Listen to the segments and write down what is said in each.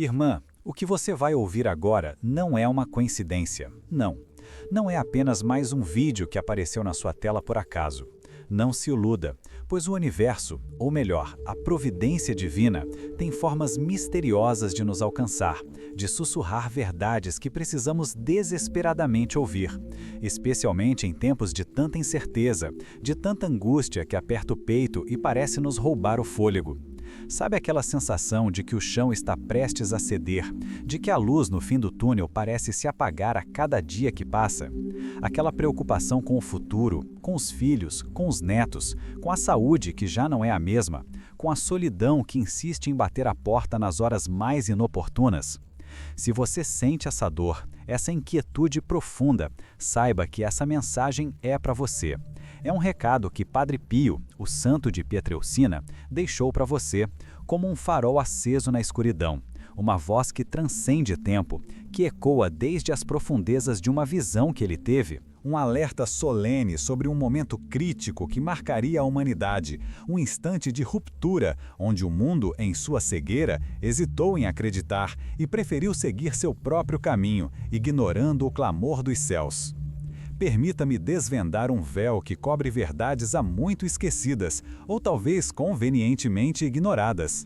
Irmã, o que você vai ouvir agora não é uma coincidência. Não. Não é apenas mais um vídeo que apareceu na sua tela por acaso. Não se iluda, pois o universo, ou melhor, a providência divina, tem formas misteriosas de nos alcançar, de sussurrar verdades que precisamos desesperadamente ouvir, especialmente em tempos de tanta incerteza, de tanta angústia que aperta o peito e parece nos roubar o fôlego. Sabe aquela sensação de que o chão está prestes a ceder, de que a luz no fim do túnel parece se apagar a cada dia que passa? Aquela preocupação com o futuro, com os filhos, com os netos, com a saúde que já não é a mesma, com a solidão que insiste em bater a porta nas horas mais inoportunas? Se você sente essa dor, essa inquietude profunda, saiba que essa mensagem é para você. É um recado que Padre Pio, o santo de Pietrelcina, deixou para você, como um farol aceso na escuridão, uma voz que transcende tempo, que ecoa desde as profundezas de uma visão que ele teve. Um alerta solene sobre um momento crítico que marcaria a humanidade, um instante de ruptura, onde o mundo, em sua cegueira, hesitou em acreditar e preferiu seguir seu próprio caminho, ignorando o clamor dos céus. Permita-me desvendar um véu que cobre verdades há muito esquecidas, ou talvez convenientemente ignoradas.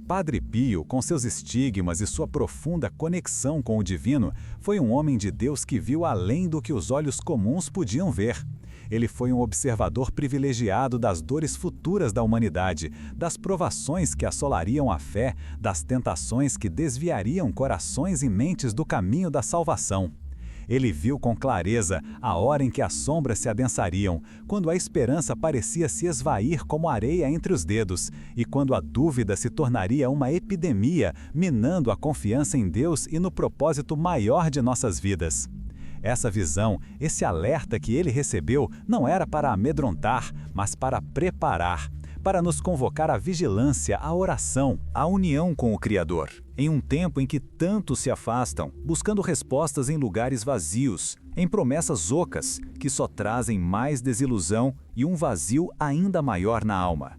Padre Pio, com seus estigmas e sua profunda conexão com o divino, foi um homem de Deus que viu além do que os olhos comuns podiam ver. Ele foi um observador privilegiado das dores futuras da humanidade, das provações que assolariam a fé, das tentações que desviariam corações e mentes do caminho da salvação. Ele viu com clareza a hora em que as sombras se adensariam, quando a esperança parecia se esvair como areia entre os dedos, e quando a dúvida se tornaria uma epidemia, minando a confiança em Deus e no propósito maior de nossas vidas. Essa visão, esse alerta que ele recebeu, não era para amedrontar, mas para preparar, para nos convocar à vigilância, à oração, à união com o Criador. Em um tempo em que tantos se afastam, buscando respostas em lugares vazios, em promessas ocas, que só trazem mais desilusão e um vazio ainda maior na alma.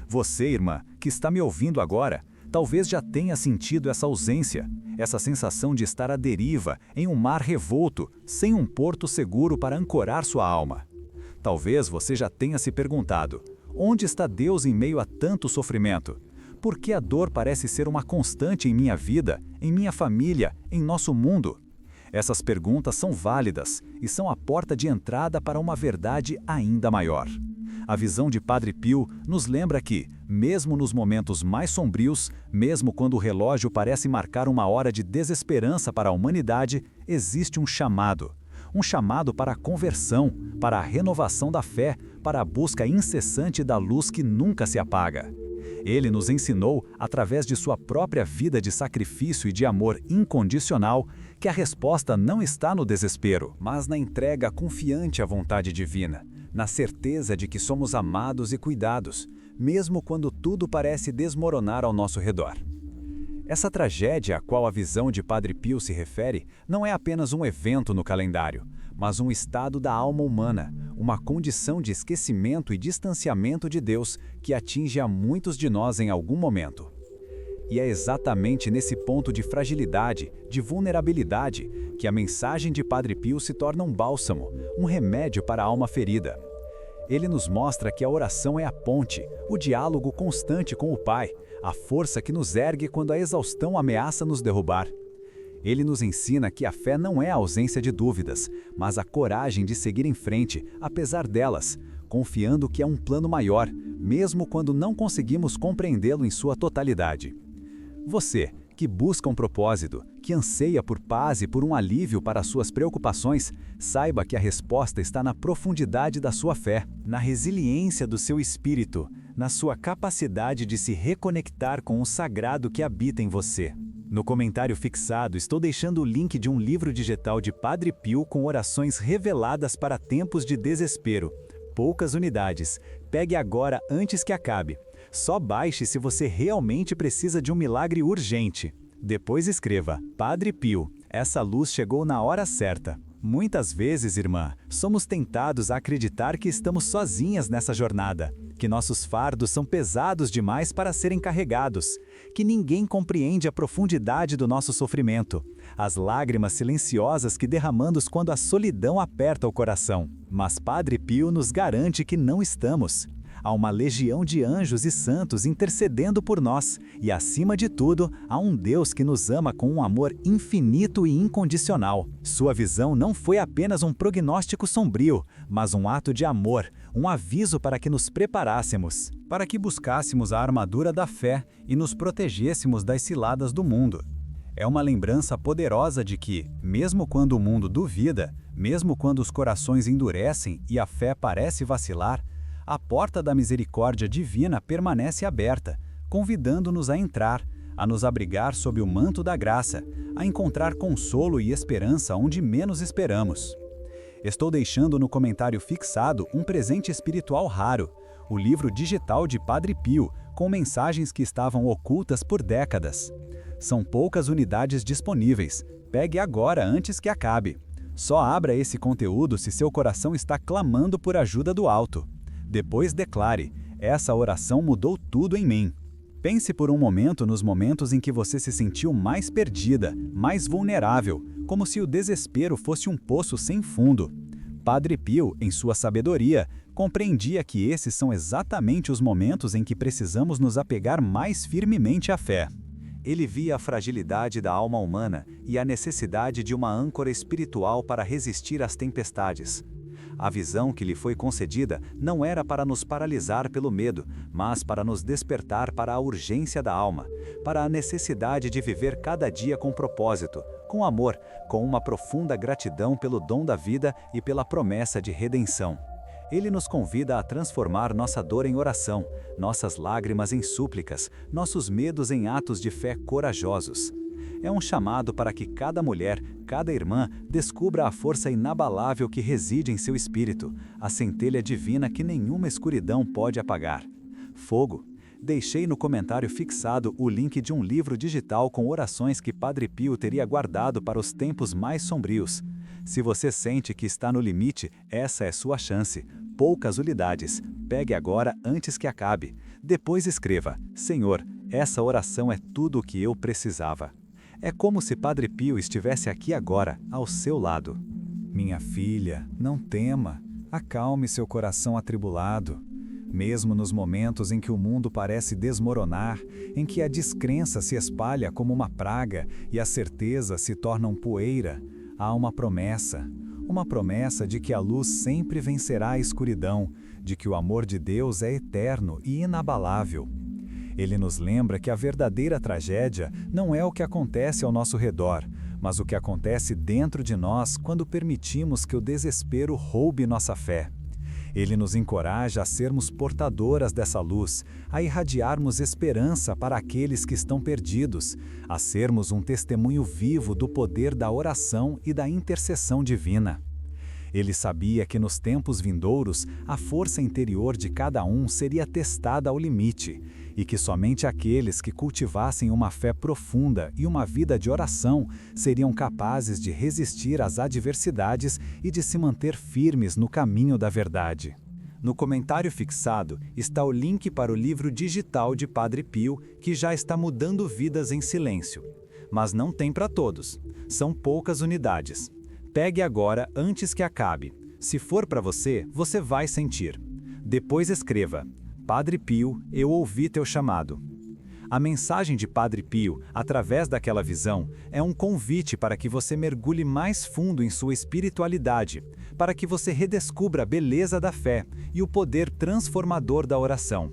Você, irmã, que está me ouvindo agora, talvez já tenha sentido essa ausência, essa sensação de estar à deriva, em um mar revolto, sem um porto seguro para ancorar sua alma. Talvez você já tenha se perguntado: onde está Deus em meio a tanto sofrimento? Por que a dor parece ser uma constante em minha vida, em minha família, em nosso mundo? Essas perguntas são válidas e são a porta de entrada para uma verdade ainda maior. A visão de Padre Pio nos lembra que, mesmo nos momentos mais sombrios, mesmo quando o relógio parece marcar uma hora de desesperança para a humanidade, existe um chamado. Um chamado para a conversão, para a renovação da fé, para a busca incessante da luz que nunca se apaga. Ele nos ensinou, através de sua própria vida de sacrifício e de amor incondicional, que a resposta não está no desespero, mas na entrega confiante à vontade divina, na certeza de que somos amados e cuidados, mesmo quando tudo parece desmoronar ao nosso redor. Essa tragédia a qual a visão de Padre Pio se refere não é apenas um evento no calendário, mas um estado da alma humana, uma condição de esquecimento e distanciamento de Deus que atinge a muitos de nós em algum momento. E é exatamente nesse ponto de fragilidade, de vulnerabilidade, que a mensagem de Padre Pio se torna um bálsamo, um remédio para a alma ferida. Ele nos mostra que a oração é a ponte, o diálogo constante com o Pai, a força que nos ergue quando a exaustão ameaça nos derrubar. Ele nos ensina que a fé não é a ausência de dúvidas, mas a coragem de seguir em frente, apesar delas, confiando que é um plano maior, mesmo quando não conseguimos compreendê-lo em sua totalidade. Você, que busca um propósito, que anseia por paz e por um alívio para suas preocupações, saiba que a resposta está na profundidade da sua fé, na resiliência do seu espírito, na sua capacidade de se reconectar com o sagrado que habita em você. No comentário fixado estou deixando o link de um livro digital de Padre Pio com orações reveladas para tempos de desespero. Poucas unidades. Pegue agora antes que acabe. Só baixe se você realmente precisa de um milagre urgente. Depois escreva: Padre Pio, essa luz chegou na hora certa. Muitas vezes, irmã, somos tentados a acreditar que estamos sozinhas nessa jornada, que nossos fardos são pesados demais para serem carregados, que ninguém compreende a profundidade do nosso sofrimento, as lágrimas silenciosas que derramamos quando a solidão aperta o coração. Mas Padre Pio nos garante que não estamos. Há uma legião de anjos e santos intercedendo por nós, e acima de tudo, há um Deus que nos ama com um amor infinito e incondicional. Sua visão não foi apenas um prognóstico sombrio, mas um ato de amor, um aviso para que nos preparássemos, para que buscássemos a armadura da fé e nos protegêssemos das ciladas do mundo. É uma lembrança poderosa de que, mesmo quando o mundo duvida, mesmo quando os corações endurecem e a fé parece vacilar, a porta da misericórdia divina permanece aberta, convidando-nos a entrar, a nos abrigar sob o manto da graça, a encontrar consolo e esperança onde menos esperamos. Estou deixando no comentário fixado um presente espiritual raro, o livro digital de Padre Pio, com mensagens que estavam ocultas por décadas. São poucas unidades disponíveis. Pegue agora antes que acabe. Só abra esse conteúdo se seu coração está clamando por ajuda do alto. Depois declare: essa oração mudou tudo em mim. Pense por um momento nos momentos em que você se sentiu mais perdida, mais vulnerável, como se o desespero fosse um poço sem fundo. Padre Pio, em sua sabedoria, compreendia que esses são exatamente os momentos em que precisamos nos apegar mais firmemente à fé. Ele via a fragilidade da alma humana e a necessidade de uma âncora espiritual para resistir às tempestades. A visão que lhe foi concedida não era para nos paralisar pelo medo, mas para nos despertar para a urgência da alma, para a necessidade de viver cada dia com propósito, com amor, com uma profunda gratidão pelo dom da vida e pela promessa de redenção. Ele nos convida a transformar nossa dor em oração, nossas lágrimas em súplicas, nossos medos em atos de fé corajosos. É um chamado para que cada mulher, cada irmã, descubra a força inabalável que reside em seu espírito, a centelha divina que nenhuma escuridão pode apagar. Fogo. Deixei no comentário fixado o link de um livro digital com orações que Padre Pio teria guardado para os tempos mais sombrios. Se você sente que está no limite, essa é sua chance. Poucas unidades. Pegue agora antes que acabe. Depois escreva: Senhor, essa oração é tudo o que eu precisava. É como se Padre Pio estivesse aqui agora, ao seu lado. Minha filha, não tema, acalme seu coração atribulado. Mesmo nos momentos em que o mundo parece desmoronar, em que a descrença se espalha como uma praga e as certezas se tornam poeira, há uma promessa de que a luz sempre vencerá a escuridão, de que o amor de Deus é eterno e inabalável. Ele nos lembra que a verdadeira tragédia não é o que acontece ao nosso redor, mas o que acontece dentro de nós quando permitimos que o desespero roube nossa fé. Ele nos encoraja a sermos portadoras dessa luz, a irradiarmos esperança para aqueles que estão perdidos, a sermos um testemunho vivo do poder da oração e da intercessão divina. Ele sabia que nos tempos vindouros, a força interior de cada um seria testada ao limite, e que somente aqueles que cultivassem uma fé profunda e uma vida de oração seriam capazes de resistir às adversidades e de se manter firmes no caminho da verdade. No comentário fixado está o link para o livro digital de Padre Pio, que já está mudando vidas em silêncio. Mas não tem para todos. São poucas unidades. Pegue agora antes que acabe. Se for para você, você vai sentir. Depois escreva: Padre Pio, eu ouvi teu chamado. A mensagem de Padre Pio, através daquela visão, é um convite para que você mergulhe mais fundo em sua espiritualidade, para que você redescubra a beleza da fé e o poder transformador da oração.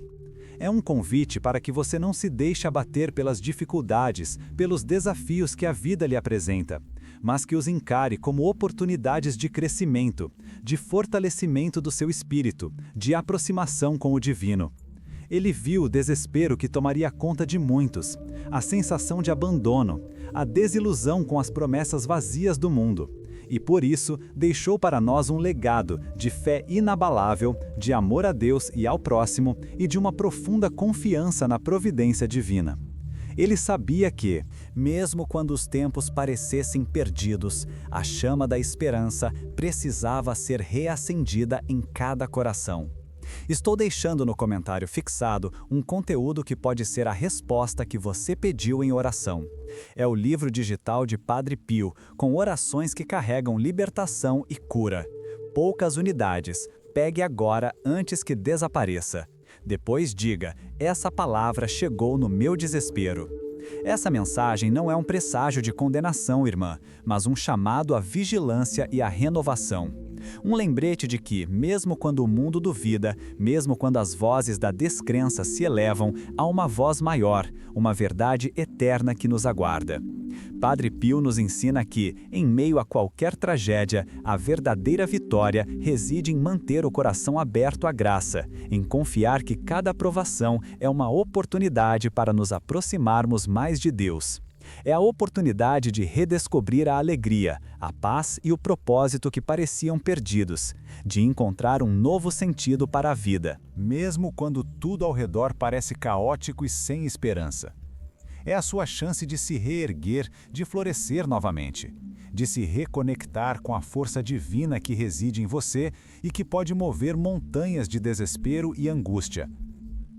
É um convite para que você não se deixe abater pelas dificuldades, pelos desafios que a vida lhe apresenta, mas que os encare como oportunidades de crescimento, de fortalecimento do seu espírito, de aproximação com o divino. Ele viu o desespero que tomaria conta de muitos, a sensação de abandono, a desilusão com as promessas vazias do mundo. E por isso deixou para nós um legado de fé inabalável, de amor a Deus e ao próximo e de uma profunda confiança na providência divina. Ele sabia que, mesmo quando os tempos parecessem perdidos, a chama da esperança precisava ser reacendida em cada coração. Estou deixando no comentário fixado um conteúdo que pode ser a resposta que você pediu em oração. É o livro digital de Padre Pio, com orações que carregam libertação e cura. Poucas unidades. Pegue agora antes que desapareça. Depois diga: essa palavra chegou no meu desespero. Essa mensagem não é um presságio de condenação, irmã, mas um chamado à vigilância e à renovação. Um lembrete de que, mesmo quando o mundo duvida, mesmo quando as vozes da descrença se elevam, há uma voz maior, uma verdade eterna que nos aguarda. Padre Pio nos ensina que, em meio a qualquer tragédia, a verdadeira vitória reside em manter o coração aberto à graça, em confiar que cada provação é uma oportunidade para nos aproximarmos mais de Deus. É a oportunidade de redescobrir a alegria, a paz e o propósito que pareciam perdidos, de encontrar um novo sentido para a vida, mesmo quando tudo ao redor parece caótico e sem esperança. É a sua chance de se reerguer, de florescer novamente, de se reconectar com a força divina que reside em você e que pode mover montanhas de desespero e angústia.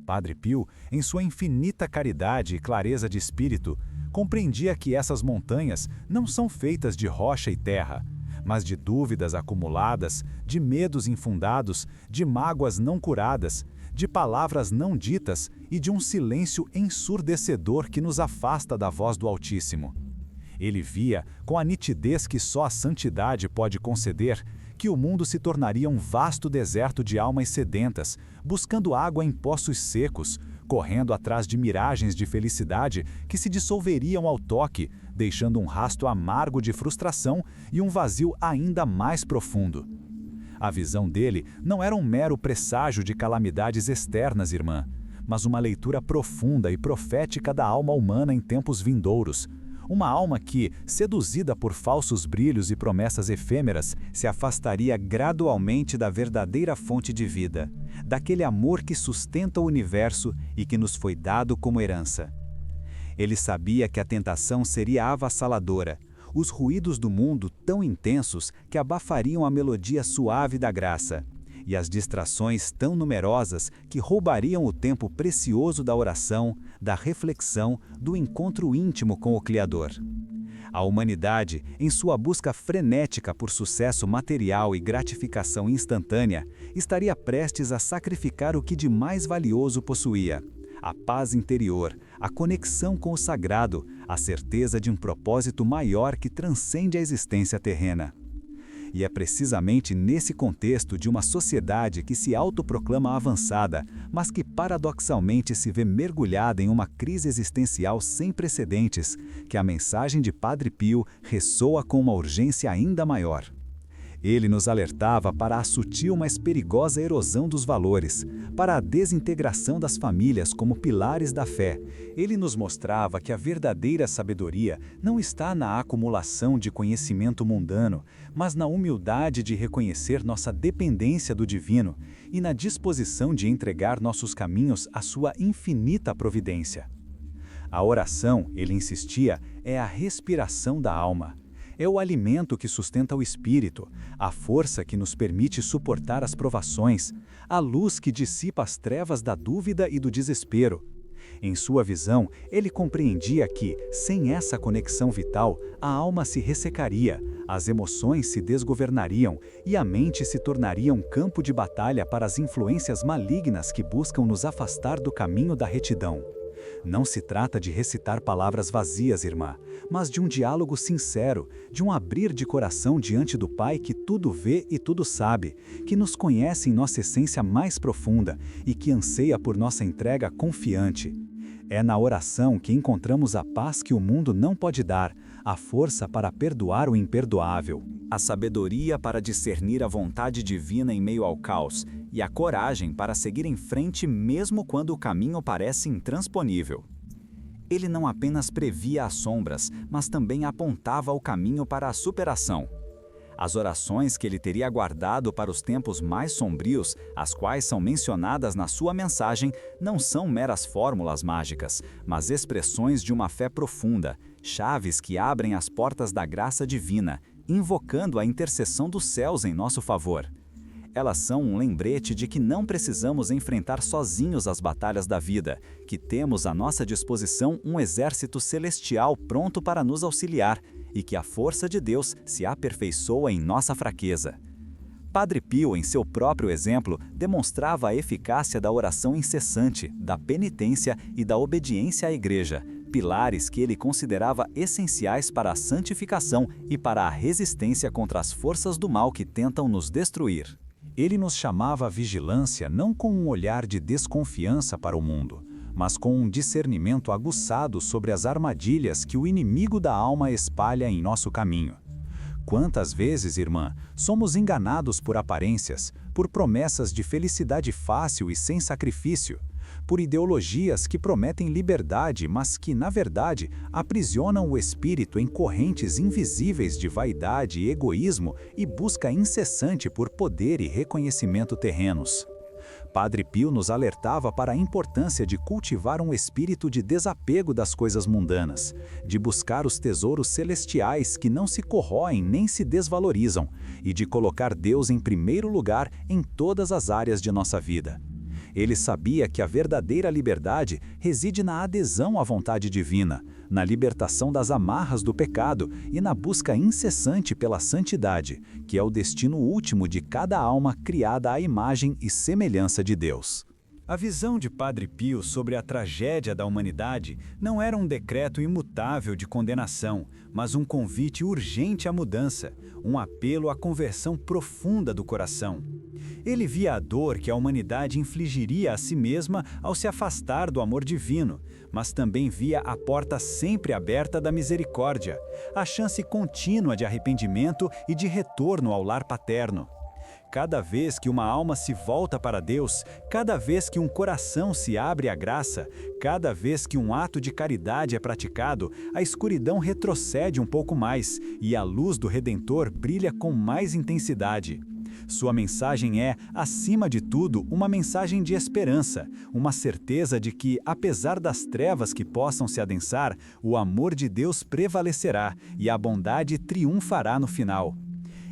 Padre Pio, em sua infinita caridade e clareza de espírito, compreendia que essas montanhas não são feitas de rocha e terra, mas de dúvidas acumuladas, de medos infundados, de mágoas não curadas, de palavras não ditas e de um silêncio ensurdecedor que nos afasta da voz do Altíssimo. Ele via, com a nitidez que só a santidade pode conceder, que o mundo se tornaria um vasto deserto de almas sedentas, buscando água em poços secos, correndo atrás de miragens de felicidade que se dissolveriam ao toque, deixando um rasto amargo de frustração e um vazio ainda mais profundo. A visão dele não era um mero presságio de calamidades externas, irmã, mas uma leitura profunda e profética da alma humana em tempos vindouros. Uma alma que, seduzida por falsos brilhos e promessas efêmeras, se afastaria gradualmente da verdadeira fonte de vida, daquele amor que sustenta o universo e que nos foi dado como herança. Ele sabia que a tentação seria avassaladora, os ruídos do mundo tão intensos que abafariam a melodia suave da graça, e as distrações tão numerosas que roubariam o tempo precioso da oração, da reflexão, do encontro íntimo com o Criador. A humanidade, em sua busca frenética por sucesso material e gratificação instantânea, estaria prestes a sacrificar o que de mais valioso possuía: a paz interior, a conexão com o sagrado, a certeza de um propósito maior que transcende a existência terrena. E é precisamente nesse contexto de uma sociedade que se autoproclama avançada, mas que paradoxalmente se vê mergulhada em uma crise existencial sem precedentes, que a mensagem de Padre Pio ressoa com uma urgência ainda maior. Ele nos alertava para a sutil, mas perigosa erosão dos valores, para a desintegração das famílias como pilares da fé. Ele nos mostrava que a verdadeira sabedoria não está na acumulação de conhecimento mundano, mas na humildade de reconhecer nossa dependência do divino e na disposição de entregar nossos caminhos à sua infinita providência. A oração, ele insistia, é a respiração da alma. É o alimento que sustenta o espírito, a força que nos permite suportar as provações, a luz que dissipa as trevas da dúvida e do desespero. Em sua visão, ele compreendia que, sem essa conexão vital, a alma se ressecaria, as emoções se desgovernariam e a mente se tornaria um campo de batalha para as influências malignas que buscam nos afastar do caminho da retidão. Não se trata de recitar palavras vazias, irmã, mas de um diálogo sincero, de um abrir de coração diante do Pai que tudo vê e tudo sabe, que nos conhece em nossa essência mais profunda e que anseia por nossa entrega confiante. É na oração que encontramos a paz que o mundo não pode dar, a força para perdoar o imperdoável, a sabedoria para discernir a vontade divina em meio ao caos e a coragem para seguir em frente mesmo quando o caminho parece intransponível. Ele não apenas previa as sombras, mas também apontava o caminho para a superação. As orações que ele teria guardado para os tempos mais sombrios, as quais são mencionadas na sua mensagem, não são meras fórmulas mágicas, mas expressões de uma fé profunda, chaves que abrem as portas da graça divina, invocando a intercessão dos céus em nosso favor. Elas são um lembrete de que não precisamos enfrentar sozinhos as batalhas da vida, que temos à nossa disposição um exército celestial pronto para nos auxiliar e que a força de Deus se aperfeiçoa em nossa fraqueza. Padre Pio, em seu próprio exemplo, demonstrava a eficácia da oração incessante, da penitência e da obediência à Igreja, pilares que ele considerava essenciais para a santificação e para a resistência contra as forças do mal que tentam nos destruir. Ele nos chamava à vigilância não com um olhar de desconfiança para o mundo, mas com um discernimento aguçado sobre as armadilhas que o inimigo da alma espalha em nosso caminho. Quantas vezes, irmã, somos enganados por aparências, por promessas de felicidade fácil e sem sacrifício, por ideologias que prometem liberdade, mas que, na verdade, aprisionam o espírito em correntes invisíveis de vaidade e egoísmo e busca incessante por poder e reconhecimento terrenos. Padre Pio nos alertava para a importância de cultivar um espírito de desapego das coisas mundanas, de buscar os tesouros celestiais que não se corroem nem se desvalorizam, e de colocar Deus em primeiro lugar em todas as áreas de nossa vida. Ele sabia que a verdadeira liberdade reside na adesão à vontade divina, na libertação das amarras do pecado e na busca incessante pela santidade, que é o destino último de cada alma criada à imagem e semelhança de Deus. A visão de Padre Pio sobre a tragédia da humanidade não era um decreto imutável de condenação, mas um convite urgente à mudança, um apelo à conversão profunda do coração. Ele via a dor que a humanidade infligiria a si mesma ao se afastar do amor divino, mas também via a porta sempre aberta da misericórdia, a chance contínua de arrependimento e de retorno ao lar paterno. Cada vez que uma alma se volta para Deus, cada vez que um coração se abre à graça, cada vez que um ato de caridade é praticado, a escuridão retrocede um pouco mais e a luz do Redentor brilha com mais intensidade. Sua mensagem é, acima de tudo, uma mensagem de esperança, uma certeza de que, apesar das trevas que possam se adensar, o amor de Deus prevalecerá e a bondade triunfará no final.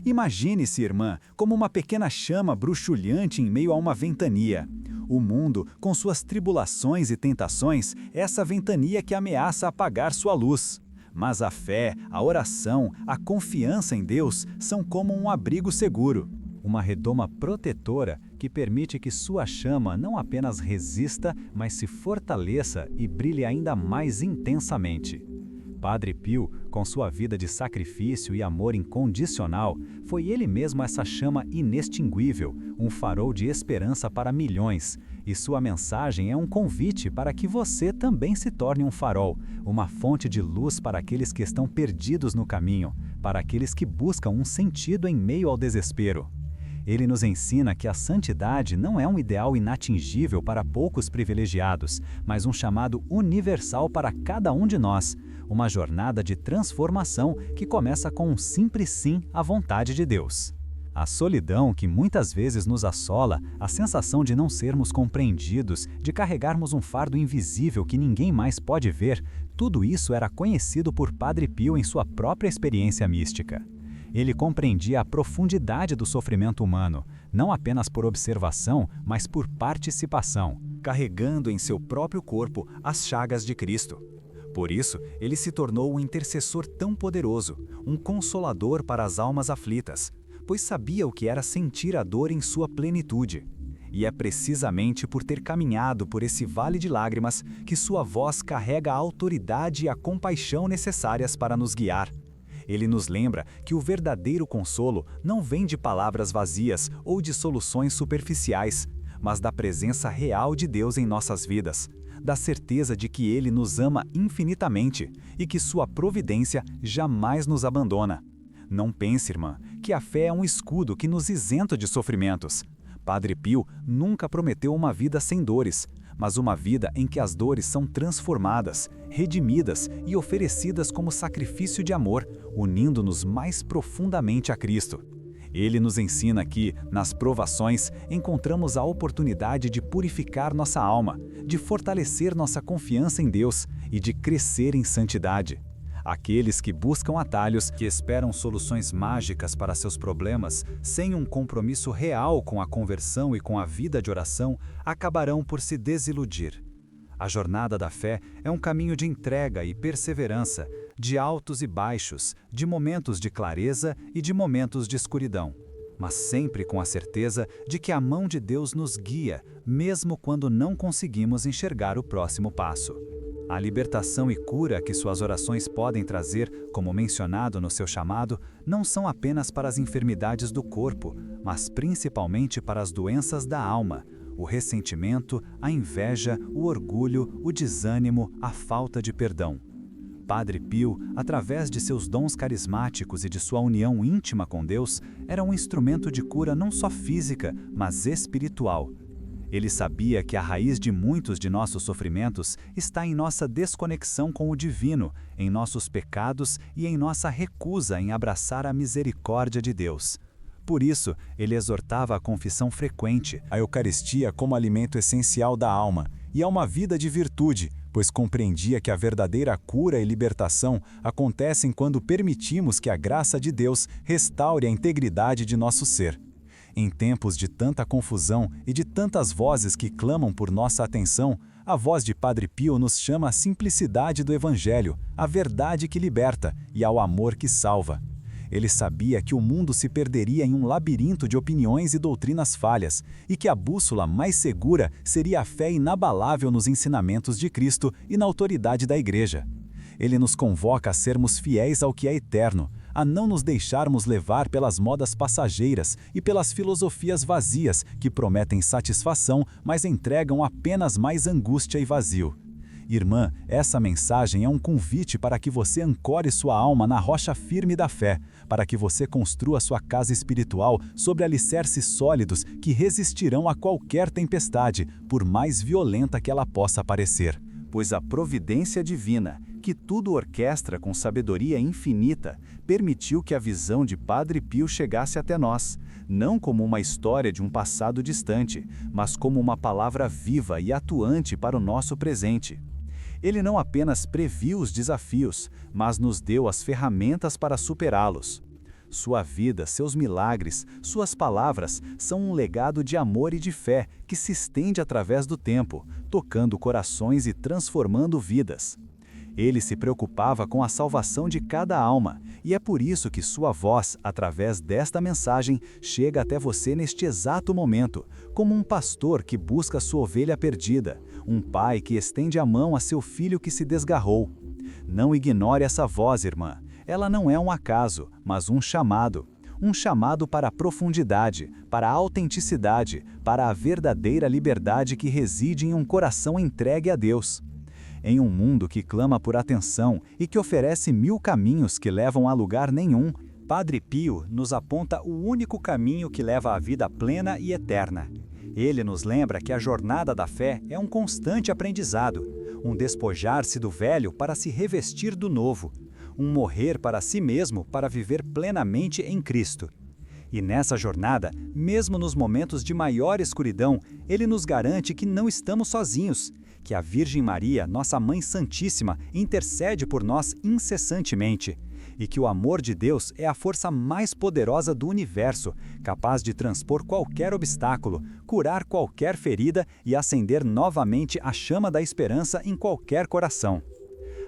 Imagine-se, irmã, como uma pequena chama bruxulhante em meio a uma ventania. O mundo, com suas tribulações e tentações, é essa ventania que ameaça apagar sua luz. Mas a fé, a oração, a confiança em Deus são como um abrigo seguro. Uma redoma protetora que permite que sua chama não apenas resista, mas se fortaleça e brilhe ainda mais intensamente. Padre Pio, com sua vida de sacrifício e amor incondicional, foi ele mesmo essa chama inextinguível, um farol de esperança para milhões, e sua mensagem é um convite para que você também se torne um farol, uma fonte de luz para aqueles que estão perdidos no caminho, para aqueles que buscam um sentido em meio ao desespero. Ele nos ensina que a santidade não é um ideal inatingível para poucos privilegiados, mas um chamado universal para cada um de nós, uma jornada de transformação que começa com um simples sim à vontade de Deus. A solidão que muitas vezes nos assola, a sensação de não sermos compreendidos, de carregarmos um fardo invisível que ninguém mais pode ver, tudo isso era conhecido por Padre Pio em sua própria experiência mística. Ele compreendia a profundidade do sofrimento humano, não apenas por observação, mas por participação, carregando em seu próprio corpo as chagas de Cristo. Por isso, ele se tornou um intercessor tão poderoso, um consolador para as almas aflitas, pois sabia o que era sentir a dor em sua plenitude. E é precisamente por ter caminhado por esse vale de lágrimas que sua voz carrega a autoridade e a compaixão necessárias para nos guiar. Ele nos lembra que o verdadeiro consolo não vem de palavras vazias ou de soluções superficiais, mas da presença real de Deus em nossas vidas, da certeza de que Ele nos ama infinitamente e que sua providência jamais nos abandona. Não pense, irmã, que a fé é um escudo que nos isenta de sofrimentos. Padre Pio nunca prometeu uma vida sem dores, mas uma vida em que as dores são transformadas, redimidas e oferecidas como sacrifício de amor, unindo-nos mais profundamente a Cristo. Ele nos ensina que, nas provações, encontramos a oportunidade de purificar nossa alma, de fortalecer nossa confiança em Deus e de crescer em santidade. Aqueles que buscam atalhos, que esperam soluções mágicas para seus problemas, sem um compromisso real com a conversão e com a vida de oração, acabarão por se desiludir. A jornada da fé é um caminho de entrega e perseverança, de altos e baixos, de momentos de clareza e de momentos de escuridão, mas sempre com a certeza de que a mão de Deus nos guia, mesmo quando não conseguimos enxergar o próximo passo. A libertação e cura que suas orações podem trazer, como mencionado no seu chamado, não são apenas para as enfermidades do corpo, mas principalmente para as doenças da alma, o ressentimento, a inveja, o orgulho, o desânimo, a falta de perdão. Padre Pio, através de seus dons carismáticos e de sua união íntima com Deus, era um instrumento de cura não só física, mas espiritual. Ele sabia que a raiz de muitos de nossos sofrimentos está em nossa desconexão com o divino, em nossos pecados e em nossa recusa em abraçar a misericórdia de Deus. Por isso, ele exortava a confissão frequente, a Eucaristia como alimento essencial da alma, e a uma vida de virtude, pois compreendia que a verdadeira cura e libertação acontecem quando permitimos que a graça de Deus restaure a integridade de nosso ser. Em tempos de tanta confusão e de tantas vozes que clamam por nossa atenção, a voz de Padre Pio nos chama à simplicidade do Evangelho, à verdade que liberta e ao amor que salva. Ele sabia que o mundo se perderia em um labirinto de opiniões e doutrinas falhas, e que a bússola mais segura seria a fé inabalável nos ensinamentos de Cristo e na autoridade da Igreja. Ele nos convoca a sermos fiéis ao que é eterno, a não nos deixarmos levar pelas modas passageiras e pelas filosofias vazias que prometem satisfação, mas entregam apenas mais angústia e vazio. Irmã, essa mensagem é um convite para que você ancore sua alma na rocha firme da fé, para que você construa sua casa espiritual sobre alicerces sólidos que resistirão a qualquer tempestade, por mais violenta que ela possa parecer. Pois a providência divina, que tudo orquestra com sabedoria infinita, permitiu que a visão de Padre Pio chegasse até nós, não como uma história de um passado distante, mas como uma palavra viva e atuante para o nosso presente. Ele não apenas previu os desafios, mas nos deu as ferramentas para superá-los. Sua vida, seus milagres, suas palavras são um legado de amor e de fé que se estende através do tempo, tocando corações e transformando vidas. Ele se preocupava com a salvação de cada alma, e é por isso que sua voz, através desta mensagem, chega até você neste exato momento, como um pastor que busca sua ovelha perdida, um pai que estende a mão a seu filho que se desgarrou. Não ignore essa voz, irmã. Ela não é um acaso, mas um chamado para a profundidade, para a autenticidade, para a verdadeira liberdade que reside em um coração entregue a Deus. Em um mundo que clama por atenção e que oferece 1000 caminhos que levam a lugar nenhum, Padre Pio nos aponta o único caminho que leva à vida plena e eterna. Ele nos lembra que a jornada da fé é um constante aprendizado, um despojar-se do velho para se revestir do novo, um morrer para si mesmo para viver plenamente em Cristo. E nessa jornada, mesmo nos momentos de maior escuridão, ele nos garante que não estamos sozinhos, que a Virgem Maria, nossa Mãe Santíssima, intercede por nós incessantemente, e que o amor de Deus é a força mais poderosa do universo, capaz de transpor qualquer obstáculo, curar qualquer ferida e acender novamente a chama da esperança em qualquer coração.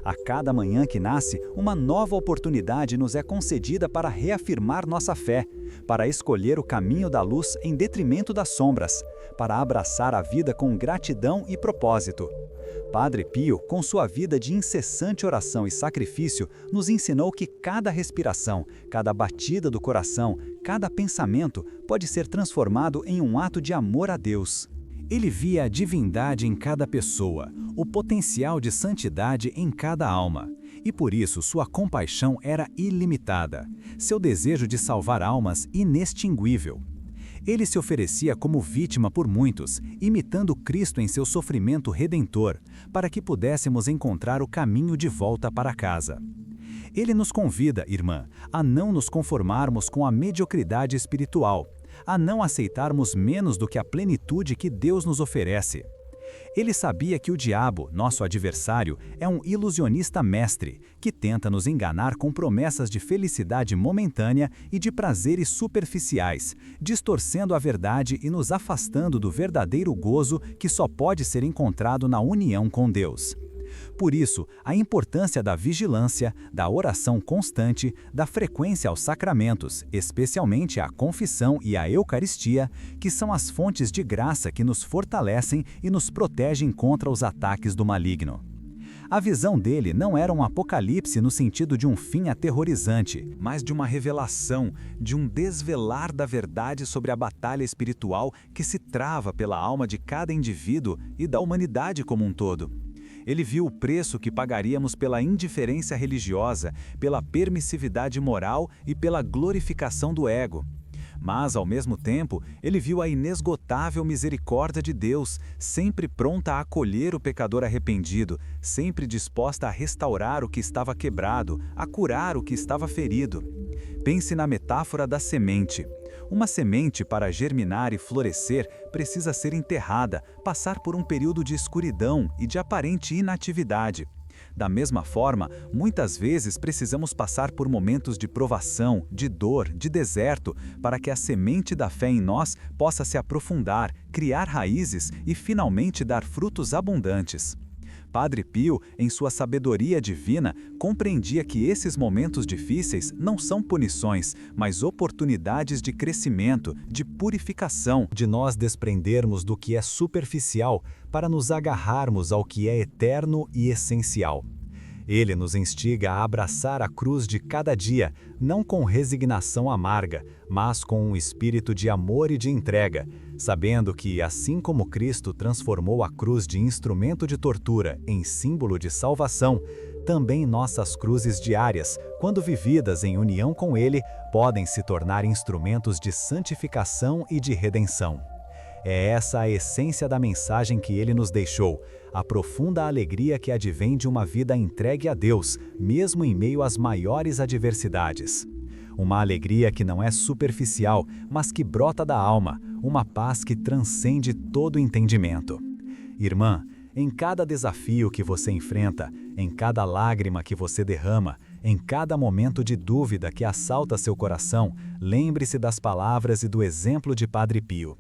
A cada manhã que nasce, uma nova oportunidade nos é concedida para reafirmar nossa fé, para escolher o caminho da luz em detrimento das sombras, para abraçar a vida com gratidão e propósito. Padre Pio, com sua vida de incessante oração e sacrifício, nos ensinou que cada respiração, cada batida do coração, cada pensamento pode ser transformado em um ato de amor a Deus. Ele via a divindade em cada pessoa, o potencial de santidade em cada alma, e por isso sua compaixão era ilimitada, seu desejo de salvar almas inextinguível. Ele se oferecia como vítima por muitos, imitando Cristo em seu sofrimento redentor, para que pudéssemos encontrar o caminho de volta para casa. Ele nos convida, irmã, a não nos conformarmos com a mediocridade espiritual, a não aceitarmos menos do que a plenitude que Deus nos oferece. Ele sabia que o diabo, nosso adversário, é um ilusionista mestre, que tenta nos enganar com promessas de felicidade momentânea e de prazeres superficiais, distorcendo a verdade e nos afastando do verdadeiro gozo que só pode ser encontrado na união com Deus. Por isso, a importância da vigilância, da oração constante, da frequência aos sacramentos, especialmente a confissão e a Eucaristia, que são as fontes de graça que nos fortalecem e nos protegem contra os ataques do maligno. A visão dele não era um apocalipse no sentido de um fim aterrorizante, mas de uma revelação, de um desvelar da verdade sobre a batalha espiritual que se trava pela alma de cada indivíduo e da humanidade como um todo. Ele viu o preço que pagaríamos pela indiferença religiosa, pela permissividade moral e pela glorificação do ego. Mas, ao mesmo tempo, ele viu a inesgotável misericórdia de Deus, sempre pronta a acolher o pecador arrependido, sempre disposta a restaurar o que estava quebrado, a curar o que estava ferido. Pense na metáfora da semente. Uma semente, para germinar e florescer, precisa ser enterrada, passar por um período de escuridão e de aparente inatividade. Da mesma forma, muitas vezes precisamos passar por momentos de provação, de dor, de deserto, para que a semente da fé em nós possa se aprofundar, criar raízes e finalmente dar frutos abundantes. Padre Pio, em sua sabedoria divina, compreendia que esses momentos difíceis não são punições, mas oportunidades de crescimento, de purificação, de nós desprendermos do que é superficial para nos agarrarmos ao que é eterno e essencial. Ele nos instiga a abraçar a cruz de cada dia, não com resignação amarga, mas com um espírito de amor e de entrega, sabendo que, assim como Cristo transformou a cruz de instrumento de tortura em símbolo de salvação, também nossas cruzes diárias, quando vividas em união com Ele, podem se tornar instrumentos de santificação e de redenção. É essa a essência da mensagem que ele nos deixou, a profunda alegria que advém de uma vida entregue a Deus, mesmo em meio às maiores adversidades. Uma alegria que não é superficial, mas que brota da alma, uma paz que transcende todo entendimento. Irmã, em cada desafio que você enfrenta, em cada lágrima que você derrama, em cada momento de dúvida que assalta seu coração, lembre-se das palavras e do exemplo de Padre Pio.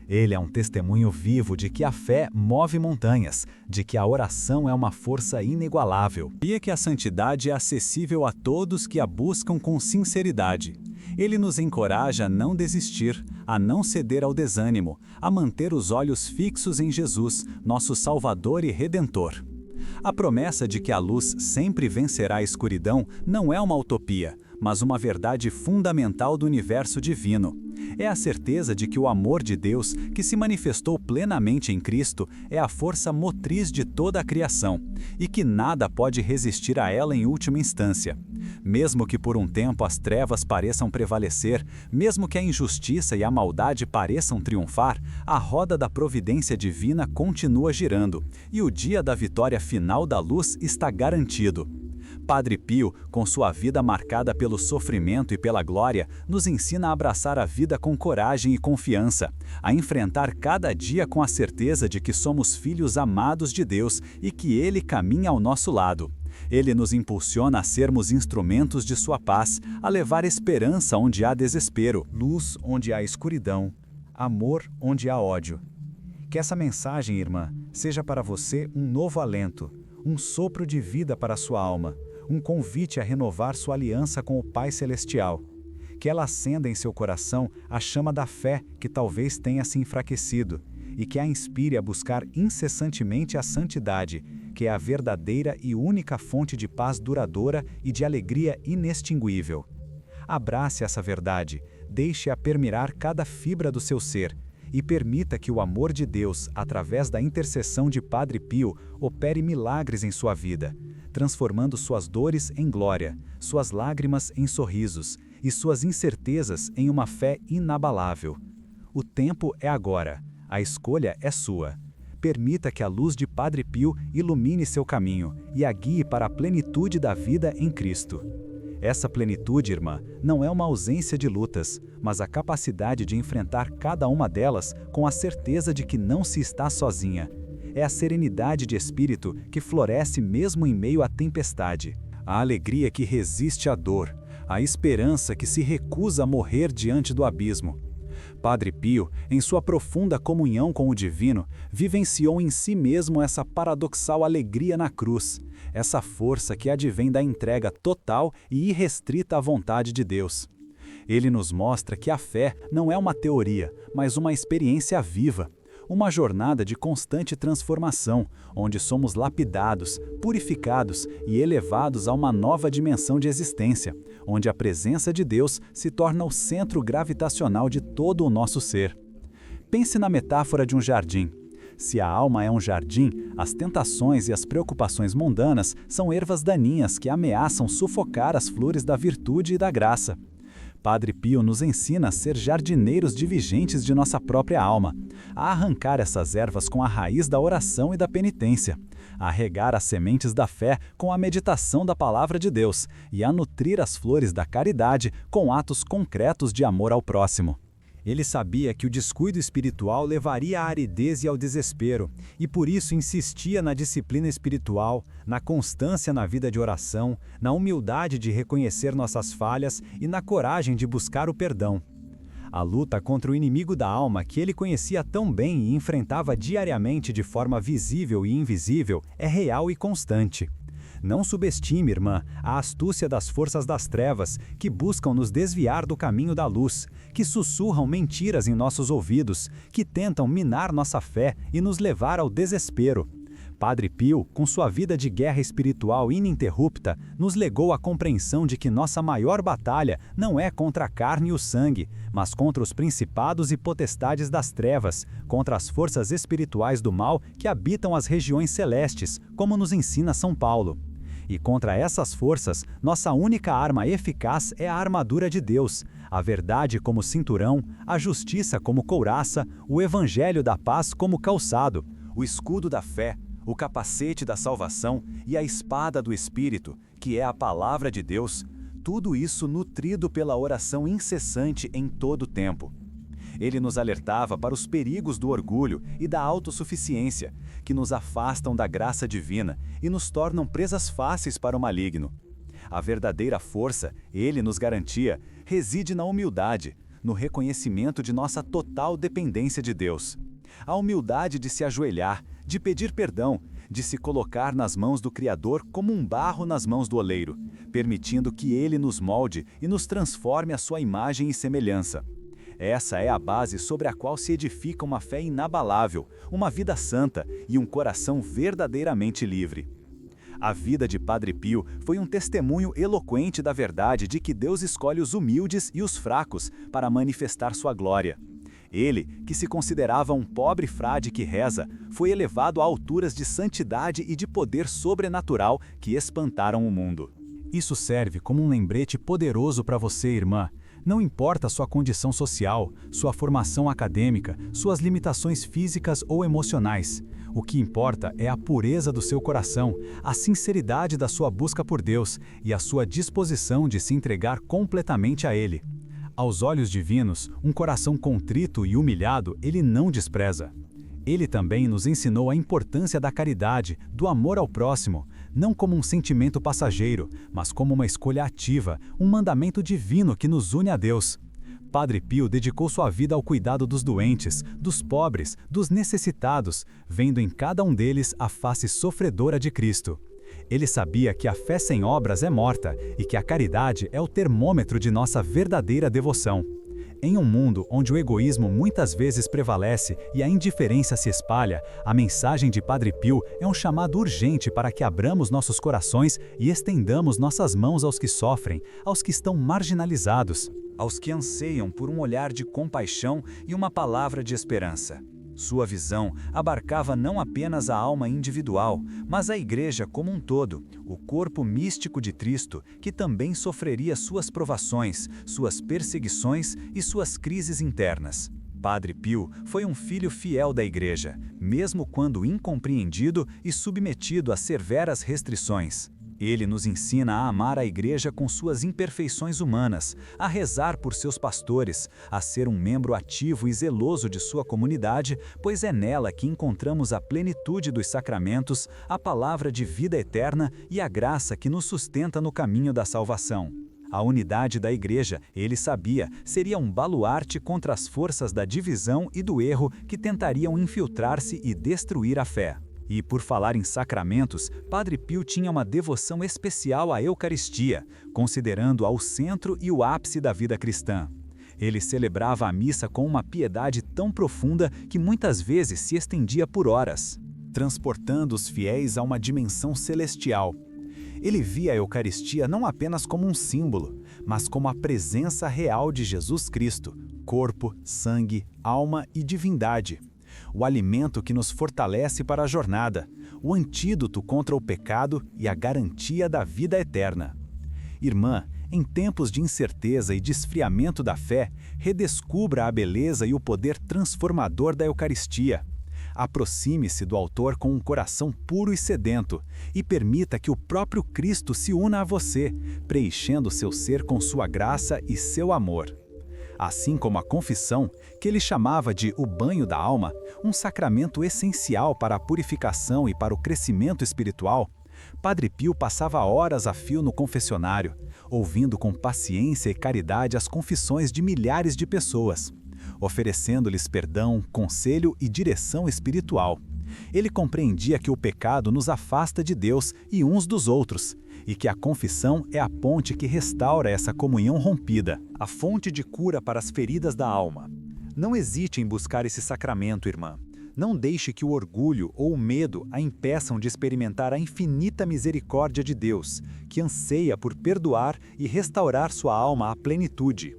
Ele é um testemunho vivo de que a fé move montanhas, de que a oração é uma força inigualável. E que a santidade é acessível a todos que a buscam com sinceridade. Ele nos encoraja a não desistir, a não ceder ao desânimo, a manter os olhos fixos em Jesus, nosso Salvador e Redentor. A promessa de que a luz sempre vencerá a escuridão não é uma utopia, mas uma verdade fundamental do universo divino. É a certeza de que o amor de Deus, que se manifestou plenamente em Cristo, é a força motriz de toda a criação, e que nada pode resistir a ela em última instância. Mesmo que por um tempo as trevas pareçam prevalecer, mesmo que a injustiça e a maldade pareçam triunfar, a roda da providência divina continua girando, e o dia da vitória final da luz está garantido. Padre Pio, com sua vida marcada pelo sofrimento e pela glória, nos ensina a abraçar a vida com coragem e confiança, a enfrentar cada dia com a certeza de que somos filhos amados de Deus e que Ele caminha ao nosso lado. Ele nos impulsiona a sermos instrumentos de sua paz, a levar esperança onde há desespero, luz onde há escuridão, amor onde há ódio. Que essa mensagem, irmã, seja para você um novo alento, um sopro de vida para a sua alma, um convite a renovar sua aliança com o Pai Celestial. Que ela acenda em seu coração a chama da fé que talvez tenha se enfraquecido, e que a inspire a buscar incessantemente a santidade, que é a verdadeira e única fonte de paz duradoura e de alegria inextinguível. Abrace essa verdade, deixe-a permear cada fibra do seu ser, e permita que o amor de Deus, através da intercessão de Padre Pio, opere milagres em sua vida, transformando suas dores em glória, suas lágrimas em sorrisos e suas incertezas em uma fé inabalável. O tempo é agora. A escolha é sua. Permita que a luz de Padre Pio ilumine seu caminho e a guie para a plenitude da vida em Cristo. Essa plenitude, irmã, não é uma ausência de lutas, mas a capacidade de enfrentar cada uma delas com a certeza de que não se está sozinha. É a serenidade de espírito que floresce mesmo em meio à tempestade, a alegria que resiste à dor, a esperança que se recusa a morrer diante do abismo. Padre Pio, em sua profunda comunhão com o divino, vivenciou em si mesmo essa paradoxal alegria na cruz, essa força que advém da entrega total e irrestrita à vontade de Deus. Ele nos mostra que a fé não é uma teoria, mas uma experiência viva, uma jornada de constante transformação, onde somos lapidados, purificados e elevados a uma nova dimensão de existência, onde a presença de Deus se torna o centro gravitacional de todo o nosso ser. Pense na metáfora de um jardim. Se a alma é um jardim, as tentações e as preocupações mundanas são ervas daninhas que ameaçam sufocar as flores da virtude e da graça. Padre Pio nos ensina a ser jardineiros diligentes de nossa própria alma, a arrancar essas ervas com a raiz da oração e da penitência, a regar as sementes da fé com a meditação da palavra de Deus e a nutrir as flores da caridade com atos concretos de amor ao próximo. Ele sabia que o descuido espiritual levaria à aridez e ao desespero, e por isso insistia na disciplina espiritual, na constância na vida de oração, na humildade de reconhecer nossas falhas e na coragem de buscar o perdão. A luta contra o inimigo da alma, que ele conhecia tão bem e enfrentava diariamente de forma visível e invisível, é real e constante. Não subestime, irmã, a astúcia das forças das trevas, que buscam nos desviar do caminho da luz, que sussurram mentiras em nossos ouvidos, que tentam minar nossa fé e nos levar ao desespero. Padre Pio, com sua vida de guerra espiritual ininterrupta, nos legou a compreensão de que nossa maior batalha não é contra a carne e o sangue, mas contra os principados e potestades das trevas, contra as forças espirituais do mal que habitam as regiões celestes, como nos ensina São Paulo. E contra essas forças, nossa única arma eficaz é a armadura de Deus, a verdade como cinturão, a justiça como couraça, o evangelho da paz como calçado, o escudo da fé, o capacete da salvação e a espada do Espírito, que é a palavra de Deus, tudo isso nutrido pela oração incessante em todo o tempo. Ele nos alertava para os perigos do orgulho e da autossuficiência, que nos afastam da graça divina e nos tornam presas fáceis para o maligno. A verdadeira força, ele nos garantia, reside na humildade, no reconhecimento de nossa total dependência de Deus. A humildade de se ajoelhar, de pedir perdão, de se colocar nas mãos do Criador como um barro nas mãos do oleiro, permitindo que ele nos molde e nos transforme à sua imagem e semelhança. Essa é a base sobre a qual se edifica uma fé inabalável, uma vida santa e um coração verdadeiramente livre. A vida de Padre Pio foi um testemunho eloquente da verdade de que Deus escolhe os humildes e os fracos para manifestar sua glória. Ele, que se considerava um pobre frade que reza, foi elevado a alturas de santidade e de poder sobrenatural que espantaram o mundo. Isso serve como um lembrete poderoso para você, irmã. Não importa sua condição social, sua formação acadêmica, suas limitações físicas ou emocionais. O que importa é a pureza do seu coração, a sinceridade da sua busca por Deus e a sua disposição de se entregar completamente a Ele. Aos olhos divinos, um coração contrito e humilhado Ele não despreza. Ele também nos ensinou a importância da caridade, do amor ao próximo, não como um sentimento passageiro, mas como uma escolha ativa, um mandamento divino que nos une a Deus. Padre Pio dedicou sua vida ao cuidado dos doentes, dos pobres, dos necessitados, vendo em cada um deles a face sofredora de Cristo. Ele sabia que a fé sem obras é morta e que a caridade é o termômetro de nossa verdadeira devoção. Em um mundo onde o egoísmo muitas vezes prevalece e a indiferença se espalha, a mensagem de Padre Pio é um chamado urgente para que abramos nossos corações e estendamos nossas mãos aos que sofrem, aos que estão marginalizados, aos que anseiam por um olhar de compaixão e uma palavra de esperança. Sua visão abarcava não apenas a alma individual, mas a Igreja como um todo, o corpo místico de Cristo, que também sofreria suas provações, suas perseguições e suas crises internas. Padre Pio foi um filho fiel da Igreja, mesmo quando incompreendido e submetido a severas restrições. Ele nos ensina a amar a Igreja com suas imperfeições humanas, a rezar por seus pastores, a ser um membro ativo e zeloso de sua comunidade, pois é nela que encontramos a plenitude dos sacramentos, a palavra de vida eterna e a graça que nos sustenta no caminho da salvação. A unidade da Igreja, ele sabia, seria um baluarte contra as forças da divisão e do erro que tentariam infiltrar-se e destruir a fé. E por falar em sacramentos, Padre Pio tinha uma devoção especial à Eucaristia, considerando-a o centro e o ápice da vida cristã. Ele celebrava a missa com uma piedade tão profunda que muitas vezes se estendia por horas, transportando os fiéis a uma dimensão celestial. Ele via a Eucaristia não apenas como um símbolo, mas como a presença real de Jesus Cristo, corpo, sangue, alma e divindade. O alimento que nos fortalece para a jornada, o antídoto contra o pecado e a garantia da vida eterna. Irmã, em tempos de incerteza e de esfriamento da fé, redescubra a beleza e o poder transformador da Eucaristia. Aproxime-se do autor com um coração puro e sedento e permita que o próprio Cristo se una a você, preenchendo seu ser com sua graça e seu amor. Assim como a confissão, que ele chamava de o banho da alma, um sacramento essencial para a purificação e para o crescimento espiritual, Padre Pio passava horas a fio no confessionário, ouvindo com paciência e caridade as confissões de milhares de pessoas, oferecendo-lhes perdão, conselho e direção espiritual. Ele compreendia que o pecado nos afasta de Deus e uns dos outros, e que a confissão é a ponte que restaura essa comunhão rompida, a fonte de cura para as feridas da alma. Não hesite em buscar esse sacramento, irmã. Não deixe que o orgulho ou o medo a impeçam de experimentar a infinita misericórdia de Deus, que anseia por perdoar e restaurar sua alma à plenitude.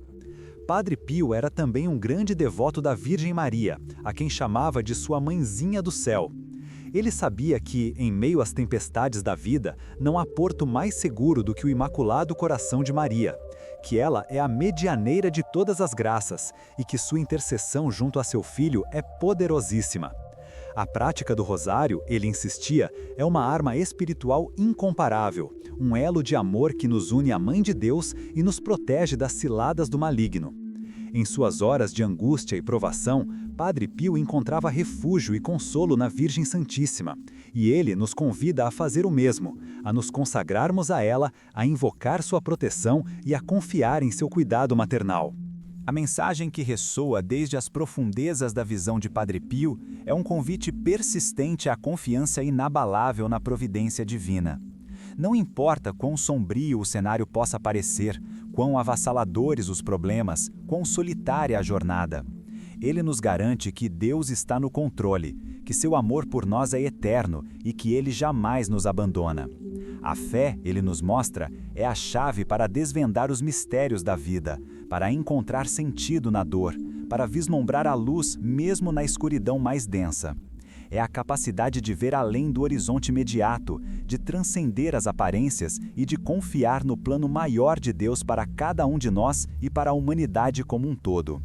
Padre Pio era também um grande devoto da Virgem Maria, a quem chamava de sua mãezinha do céu. Ele sabia que, em meio às tempestades da vida, não há porto mais seguro do que o Imaculado Coração de Maria, que ela é a medianeira de todas as graças e que sua intercessão junto a seu filho é poderosíssima. A prática do rosário, ele insistia, é uma arma espiritual incomparável, um elo de amor que nos une à Mãe de Deus e nos protege das ciladas do maligno. Em suas horas de angústia e provação, Padre Pio encontrava refúgio e consolo na Virgem Santíssima, e ele nos convida a fazer o mesmo, a nos consagrarmos a ela, a invocar sua proteção e a confiar em seu cuidado maternal. A mensagem que ressoa desde as profundezas da visão de Padre Pio é um convite persistente à confiança inabalável na providência divina. Não importa quão sombrio o cenário possa parecer, quão avassaladores os problemas, quão solitária a jornada. Ele nos garante que Deus está no controle, que seu amor por nós é eterno e que ele jamais nos abandona. A fé, ele nos mostra, é a chave para desvendar os mistérios da vida, para encontrar sentido na dor, para vislumbrar a luz mesmo na escuridão mais densa. É a capacidade de ver além do horizonte imediato, de transcender as aparências e de confiar no plano maior de Deus para cada um de nós e para a humanidade como um todo.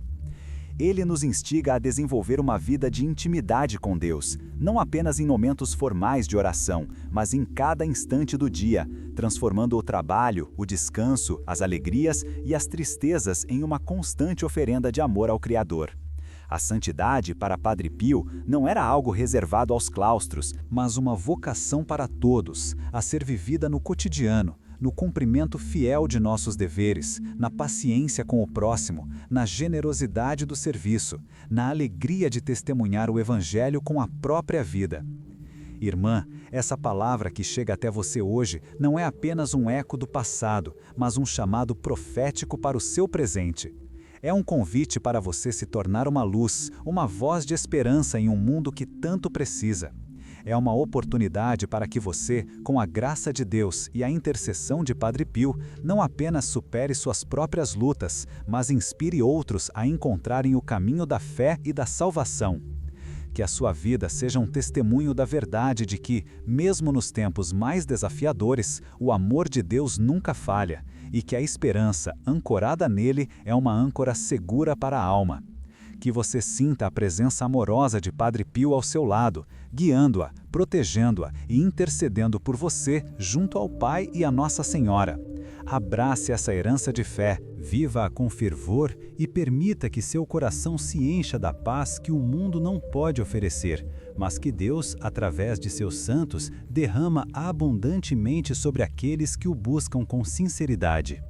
Ele nos instiga a desenvolver uma vida de intimidade com Deus, não apenas em momentos formais de oração, mas em cada instante do dia, transformando o trabalho, o descanso, as alegrias e as tristezas em uma constante oferenda de amor ao Criador. A santidade, para Padre Pio, não era algo reservado aos claustros, mas uma vocação para todos, a ser vivida no cotidiano, no cumprimento fiel de nossos deveres, na paciência com o próximo, na generosidade do serviço, na alegria de testemunhar o Evangelho com a própria vida. Irmã, essa palavra que chega até você hoje não é apenas um eco do passado, mas um chamado profético para o seu presente. É um convite para você se tornar uma luz, uma voz de esperança em um mundo que tanto precisa. É uma oportunidade para que você, com a graça de Deus e a intercessão de Padre Pio, não apenas supere suas próprias lutas, mas inspire outros a encontrarem o caminho da fé e da salvação. Que a sua vida seja um testemunho da verdade de que, mesmo nos tempos mais desafiadores, o amor de Deus nunca falha, e que a esperança, ancorada nele, é uma âncora segura para a alma. Que você sinta a presença amorosa de Padre Pio ao seu lado, guiando-a, protegendo-a e intercedendo por você junto ao Pai e a Nossa Senhora. Abrace essa herança de fé, viva-a com fervor e permita que seu coração se encha da paz que o mundo não pode oferecer, mas que Deus, através de seus santos, derrama abundantemente sobre aqueles que o buscam com sinceridade.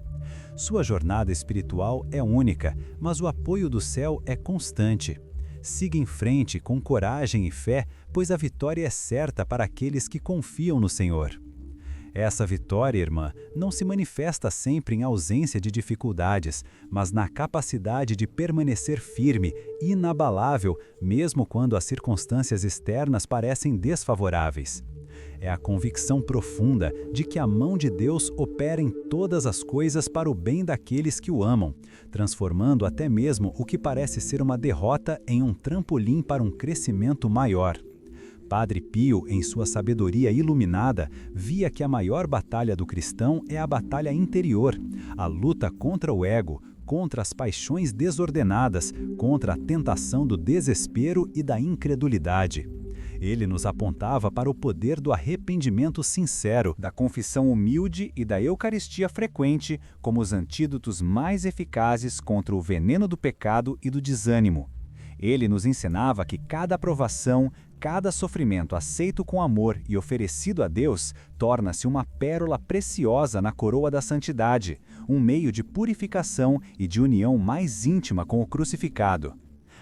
Sua jornada espiritual é única, mas o apoio do céu é constante. Siga em frente com coragem e fé, pois a vitória é certa para aqueles que confiam no Senhor. Essa vitória, irmã, não se manifesta sempre em ausência de dificuldades, mas na capacidade de permanecer firme, inabalável, mesmo quando as circunstâncias externas parecem desfavoráveis. É a convicção profunda de que a mão de Deus opera em todas as coisas para o bem daqueles que o amam, transformando até mesmo o que parece ser uma derrota em um trampolim para um crescimento maior. Padre Pio, em sua sabedoria iluminada, via que a maior batalha do cristão é a batalha interior, a luta contra o ego, contra as paixões desordenadas, contra a tentação do desespero e da incredulidade. Ele nos apontava para o poder do arrependimento sincero, da confissão humilde e da Eucaristia frequente como os antídotos mais eficazes contra o veneno do pecado e do desânimo. Ele nos ensinava que cada provação, cada sofrimento aceito com amor e oferecido a Deus torna-se uma pérola preciosa na coroa da santidade, um meio de purificação e de união mais íntima com o crucificado.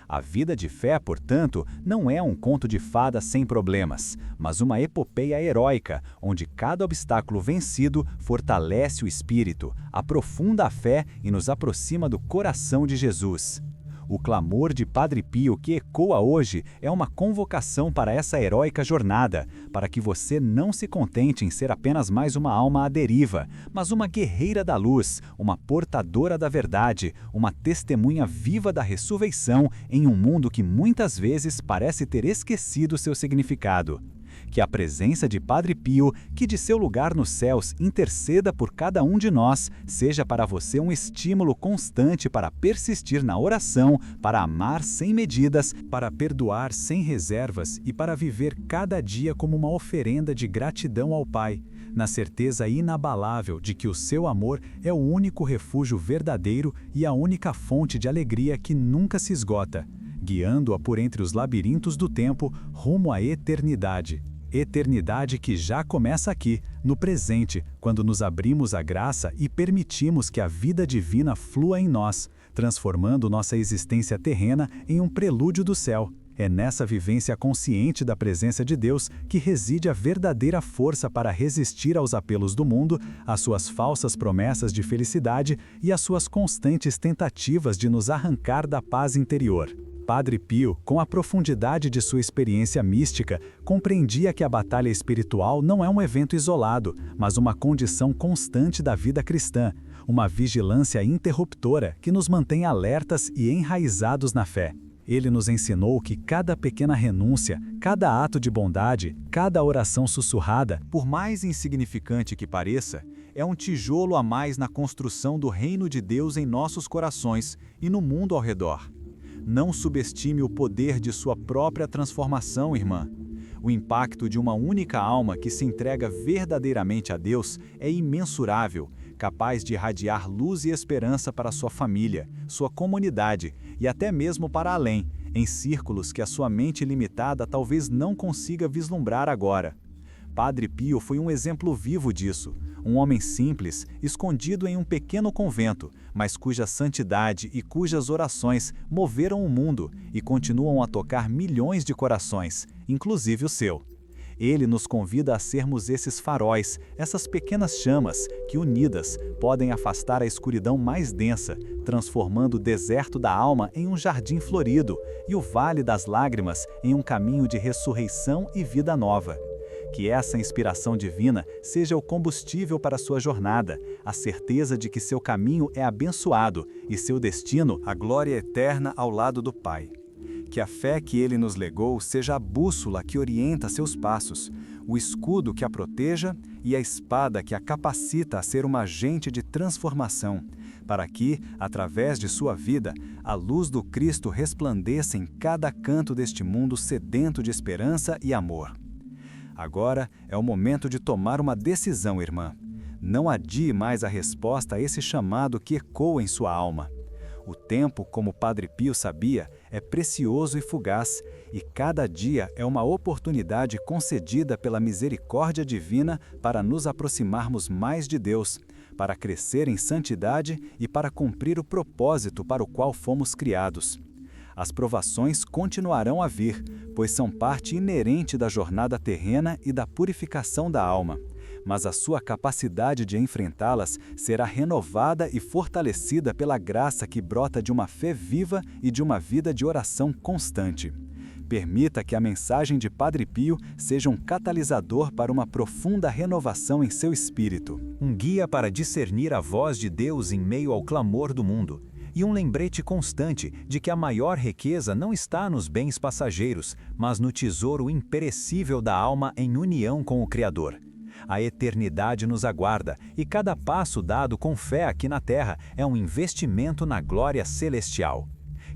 A vida de fé, portanto, não é um conto de fadas sem problemas, mas uma epopeia heróica, onde cada obstáculo vencido fortalece o espírito, aprofunda a fé e nos aproxima do coração de Jesus. O clamor de Padre Pio que ecoa hoje é uma convocação para essa heróica jornada, para que você não se contente em ser apenas mais uma alma à deriva, mas uma guerreira da luz, uma portadora da verdade, uma testemunha viva da ressurreição em um mundo que muitas vezes parece ter esquecido seu significado. Que a presença de Padre Pio, que de seu lugar nos céus interceda por cada um de nós, seja para você um estímulo constante para persistir na oração, para amar sem medidas, para perdoar sem reservas e para viver cada dia como uma oferenda de gratidão ao Pai, na certeza inabalável de que o seu amor é o único refúgio verdadeiro e a única fonte de alegria que nunca se esgota, guiando-a por entre os labirintos do tempo rumo à eternidade. Eternidade que já começa aqui, no presente, quando nos abrimos à graça e permitimos que a vida divina flua em nós, transformando nossa existência terrena em um prelúdio do céu. É nessa vivência consciente da presença de Deus que reside a verdadeira força para resistir aos apelos do mundo, às suas falsas promessas de felicidade e às suas constantes tentativas de nos arrancar da paz interior. Padre Pio, com a profundidade de sua experiência mística, compreendia que a batalha espiritual não é um evento isolado, mas uma condição constante da vida cristã, uma vigilância interruptora que nos mantém alertas e enraizados na fé. Ele nos ensinou que cada pequena renúncia, cada ato de bondade, cada oração sussurrada, por mais insignificante que pareça, é um tijolo a mais na construção do reino de Deus em nossos corações e no mundo ao redor. Não subestime o poder de sua própria transformação, irmã. O impacto de uma única alma que se entrega verdadeiramente a Deus é imensurável, capaz de irradiar luz e esperança para sua família, sua comunidade e até mesmo para além, em círculos que a sua mente limitada talvez não consiga vislumbrar agora. Padre Pio foi um exemplo vivo disso, um homem simples, escondido em um pequeno convento, mas cuja santidade e cujas orações moveram o mundo e continuam a tocar milhões de corações, inclusive o seu. Ele nos convida a sermos esses faróis, essas pequenas chamas que, unidas, podem afastar a escuridão mais densa, transformando o deserto da alma em um jardim florido e o vale das lágrimas em um caminho de ressurreição e vida nova. Que essa inspiração divina seja o combustível para sua jornada, a certeza de que seu caminho é abençoado e seu destino a glória eterna ao lado do Pai. Que a fé que ele nos legou seja a bússola que orienta seus passos, o escudo que a proteja e a espada que a capacita a ser uma agente de transformação, para que, através de sua vida, a luz do Cristo resplandeça em cada canto deste mundo sedento de esperança e amor. Agora é o momento de tomar uma decisão, irmã. Não adie mais a resposta a esse chamado que ecoa em sua alma. O tempo, como Padre Pio sabia, é precioso e fugaz, e cada dia é uma oportunidade concedida pela misericórdia divina para nos aproximarmos mais de Deus, para crescer em santidade e para cumprir o propósito para o qual fomos criados. As provações continuarão a vir, pois são parte inerente da jornada terrena e da purificação da alma. Mas a sua capacidade de enfrentá-las será renovada e fortalecida pela graça que brota de uma fé viva e de uma vida de oração constante. Permita que a mensagem de Padre Pio seja um catalisador para uma profunda renovação em seu espírito. Um guia para discernir a voz de Deus em meio ao clamor do mundo. E um lembrete constante de que a maior riqueza não está nos bens passageiros, mas no tesouro imperecível da alma em união com o Criador. A eternidade nos aguarda, e cada passo dado com fé aqui na Terra é um investimento na glória celestial.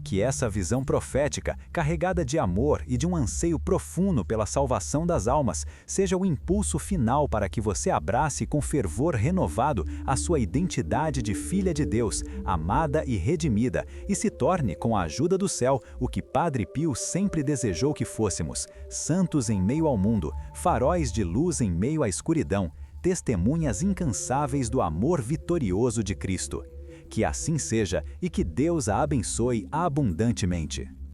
Que essa visão profética, carregada de amor e de um anseio profundo pela salvação das almas, seja o impulso final para que você abrace com fervor renovado a sua identidade de filha de Deus, amada e redimida, e se torne, com a ajuda do céu, o que Padre Pio sempre desejou que fôssemos: santos em meio ao mundo, faróis de luz em meio à escuridão, testemunhas incansáveis do amor vitorioso de Cristo. Que assim seja e que Deus a abençoe abundantemente.